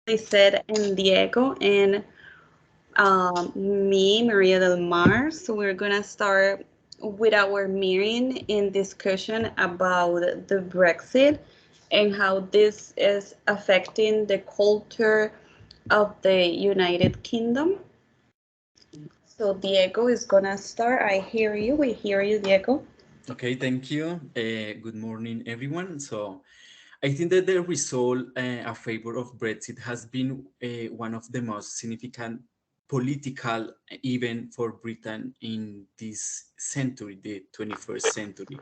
Lisette and Diego, and me, Maria del Mar. So we're gonna start with our meeting in discussion about the Brexit and how this is affecting the culture of the United Kingdom. So Diego is gonna start. I hear you. We hear you, Diego. Okay, thank you. Good morning, everyone. So, I think that the result a favor of Brexit has been one of the most significant political event for Britain in this century, the 21st century.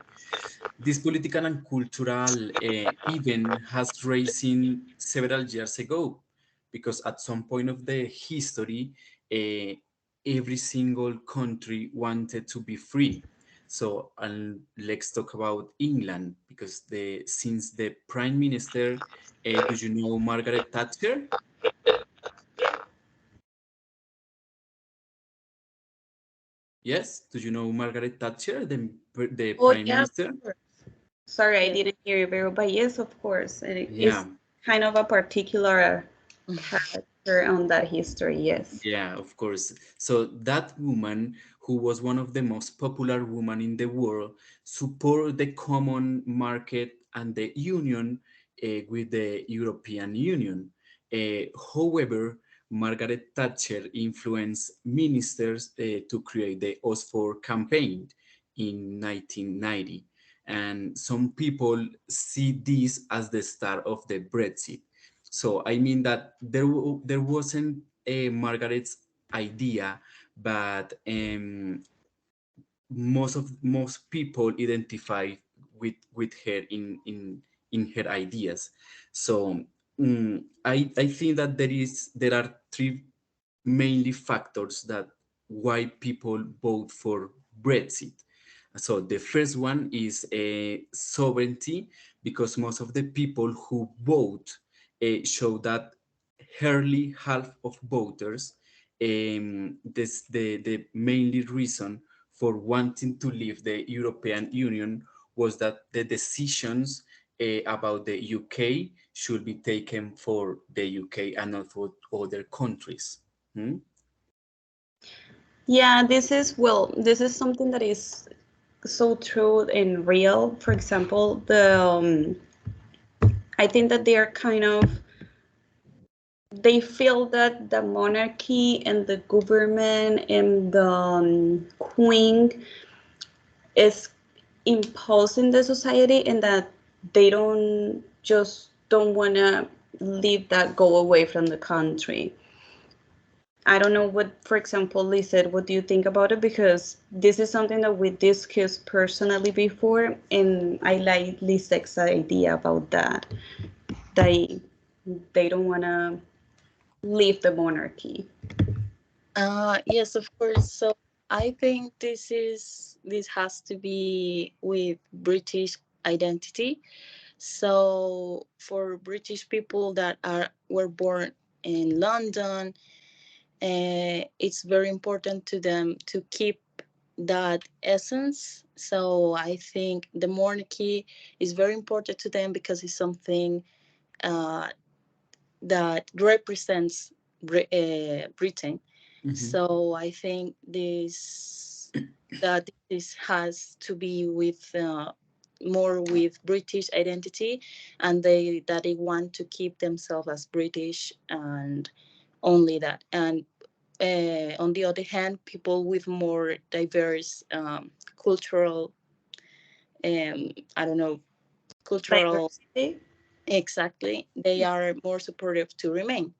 This political and cultural event has risen several years ago because at some point of the history, every single country wanted to be free. So, and let's talk about England because the since the Prime Minister, do you know Margaret Thatcher? Yes, do you know Margaret Thatcher, the Oh Prime yeah, of Minister? course. Sorry, I Yes. didn't hear you very well, but yes, of course. It Yeah, is kind of a particular character on that history, yes. yeah, of course. So that woman, who was one of the most popular women in the world, support the common market and the union with the European Union. However, Margaret Thatcher influenced ministers to create the Oxford campaign in 1990. And some people see this as the start of the Brexit. So I mean that there wasn't a Margaret's idea, but most people identify with her in her ideas. So I think that there are three mainly factors that why people vote for Brexit. So the first one is sovereignty, because most of the people who vote show that hardly half of voters, the mainly reason for wanting to leave the European Union was that the decisions about the UK should be taken for the UK and not for other countries. Hmm? Yeah, this is something that is so true and real. For example, I think that they are kind of, they feel that the monarchy and the government and the queen is imposing the society, and that they don't want to leave that go away from the country. I don't know what, for example, Lizette, what do you think about it? Because this is something that we discussed personally before, and I like Lizette's idea about that. They they don't want to leave the monarchy. Yes, of course. So I think this has to be with British identity. So for British people that are were born in London, it's very important to them to keep that essence. So I think the monarchy is very important to them because it's something uh, that represents Britain. Mhm. So I think this has to be with more with British identity, and they want to keep themselves as British and only that. And on the other hand, people with more diverse cultural, I don't know, cultural Diversity. exactly, they are more supportive to remain.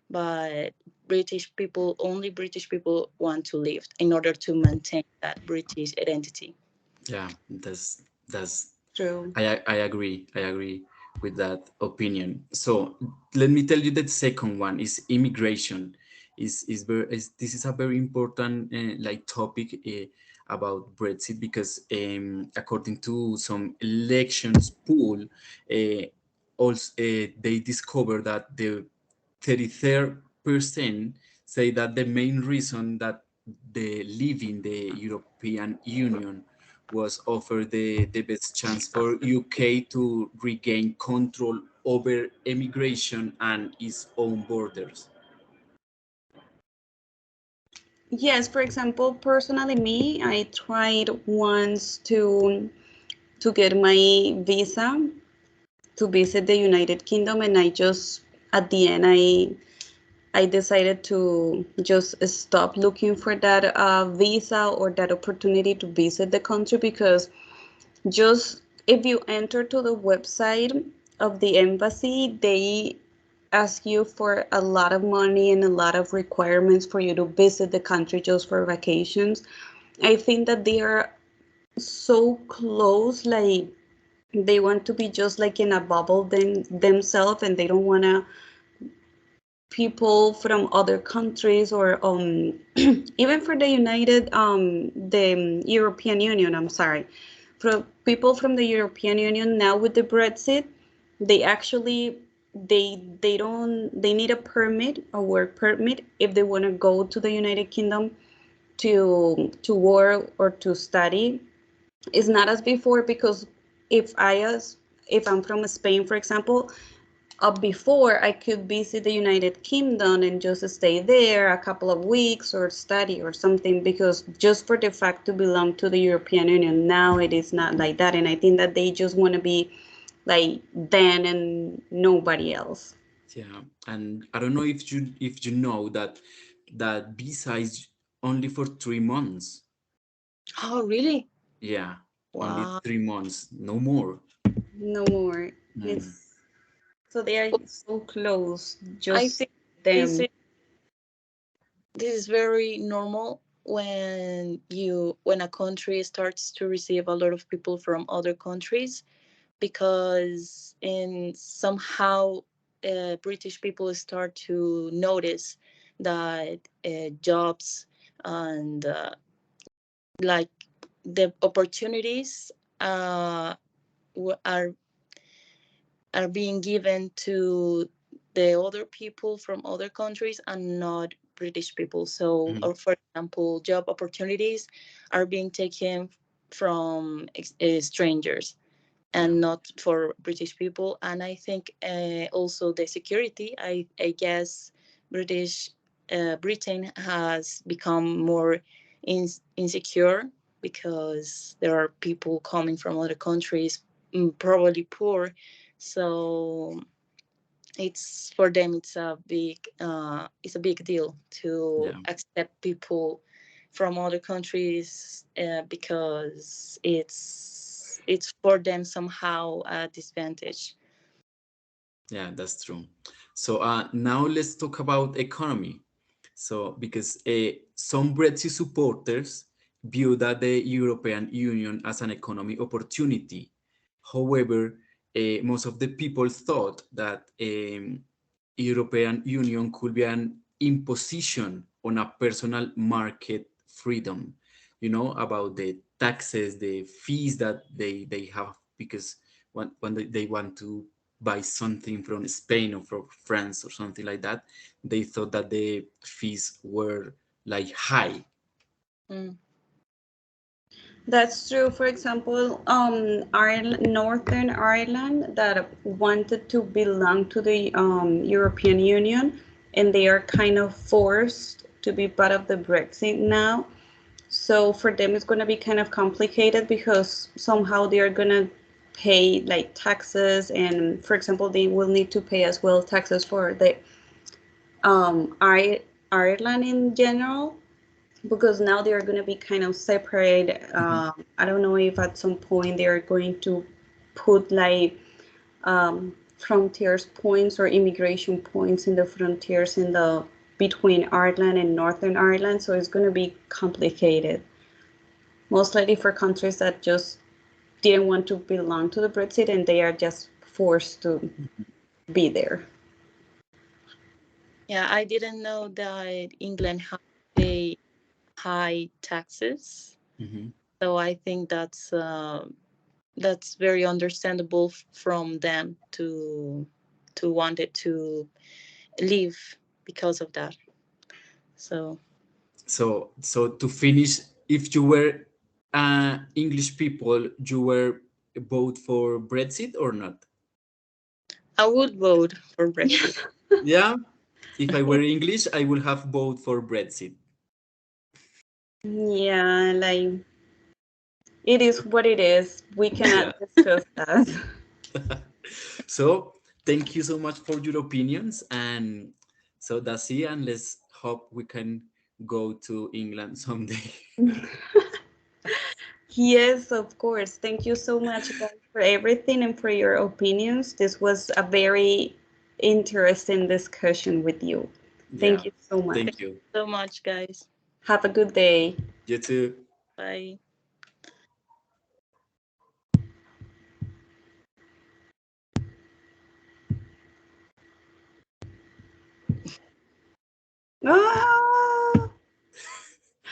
But only British people want to live in order to maintain that British identity. Yeah, that's True. I agree. I agree with that opinion. So let me tell you that second one is immigration. This is a very important like topic about Brexit because according to some elections poll, also they discovered that the 33% say that the main reason that the leaving the European Union was offer the best chance for UK to regain control over immigration and its own borders? Yes, for example, personally me, I tried once to get my visa to visit the United Kingdom, and I just at the end I decided to just stop looking for that visa or that opportunity to visit the country, because just if you enter to the website of the embassy, they ask you for a lot of money and a lot of requirements for you to visit the country just for vacations. I think that they are so close, like they want to be just like in a bubble themselves, and they don't want to people from other countries, or even for the the European Union, I'm sorry, for people from the European Union now with the Brexit, they actually they need a permit, a work permit, if they want to go to the United Kingdom to work or to study. It's not as before, because if I as if I'm from Spain, for example, before I could visit the United Kingdom and just stay there a couple of weeks or study or something, because just for the fact to belong to the European Union. Now it is not like that, and I think that they just want to be like them and nobody else. Yeah, and I don't know if you know that visa is only for 3 months. Oh, really? Yeah, only Wow. 3 months, no more. No more. Mm. It's so they are Well, so close, I just think this them. is this is very normal when a country starts to receive a lot of people from other countries, because in somehow British people start to notice that jobs and like the opportunities uh, w- are are being given to the other people from other countries and not British people. So, Mhm. or for example, job opportunities are being taken from strangers Yeah, and not for British people. And I think also the security. I guess British Britain has become more insecure because there are people coming from other countries, probably poor. So it's for them it's a big deal to yeah, accept people from other countries because it's for them somehow a disadvantage. yeah, that's true. So now let's talk about economy. So because some Brexit supporters view that the European Union as an economic opportunity. However, most of the people thought that European Union could be an imposition on a personal market freedom, about the taxes, the fees that they have, because when they want to buy something from Spain or from France or something like that, they thought that the fees were like high. Mm, That's true. For example, Ireland, Northern Ireland, that wanted to belong to the European Union, and they are kind of forced to be part of the Brexit now. So for them, it's going to be kind of complicated, because somehow they are going to pay like taxes, and for example, they will need to pay as well taxes for the Ireland in general, because now they are going to be kind of separate. Mhm. I don't know if at some point they are going to put like frontiers points or immigration points in the frontiers in the between Ireland and Northern Ireland. So it's going to be complicated, most likely for countries that just didn't want to belong to the Brexit, and they are just forced to be there. yeah, I didn't know that England had pay high taxes, Mhm. so I think that's very understandable from them to want it to leave because of that. So So to finish, if you were English people, you were vote for Brexit or not? I would vote for Brexit. Yeah, if I were English, I would have voted for Brexit. Yeah, like it is what it is. We Yeah. cannot discuss that. So thank you so much for your opinions, and so that's it. And let's hope we can go to England someday. Yes, of course. Thank you so much, guys, for everything and for your opinions. This was a very interesting discussion with you. Yeah. Thank you so much. Thank you. So much, guys. Have a good day. You too. Bye. Ah!